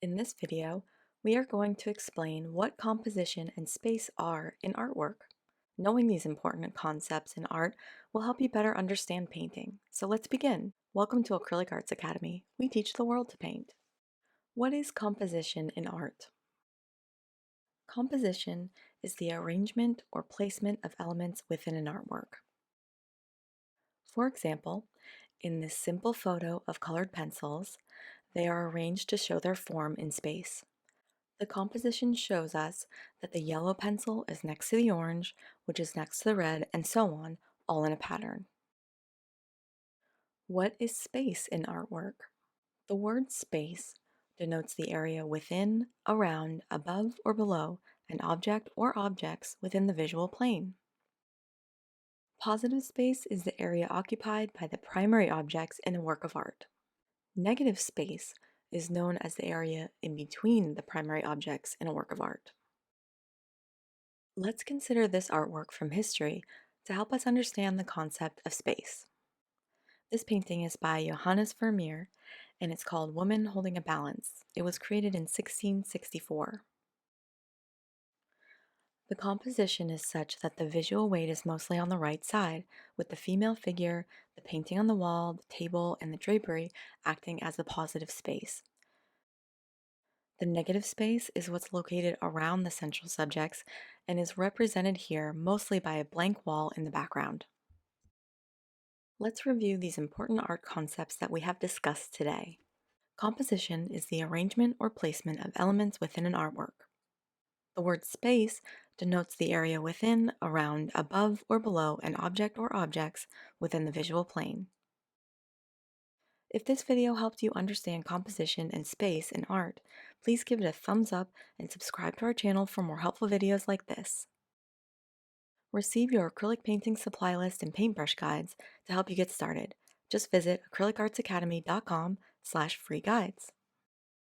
In this video, we are going to explain what composition and space are in artwork. Knowing these important concepts in art will help you better understand painting. So let's begin. Welcome to Acrylic Arts Academy. We teach the world to paint. What is composition in art? Composition is the arrangement or placement of elements within an artwork. For example, in this simple photo of colored pencils, they are arranged to show their form in space. The composition shows us that the yellow pencil is next to the orange, which is next to the red, and so on, all in a pattern. What is space in artwork? The word space denotes the area within, around, above, or below an object or objects within the visual plane. Positive space is the area occupied by the primary objects in a work of art. Negative space is known as the area in between the primary objects in a work of art. Let's consider this artwork from history to help us understand the concept of space. This painting is by Johannes Vermeer and it's called Woman Holding a Balance. It was created in 1664. The composition is such that the visual weight is mostly on the right side, with the female figure, the painting on the wall, the table, and the drapery acting as the positive space. The negative space is what's located around the central subjects and is represented here mostly by a blank wall in the background. Let's review these important art concepts that we have discussed today. Composition is the arrangement or placement of elements within an artwork. The word space denotes the area within, around, above, or below an object or objects within the visual plane. If this video helped you understand composition and space in art, please give it a thumbs up and subscribe to our channel for more helpful videos like this. Receive your acrylic painting supply list and paintbrush guides to help you get started. Just visit acrylicartsacademy.com/free guides.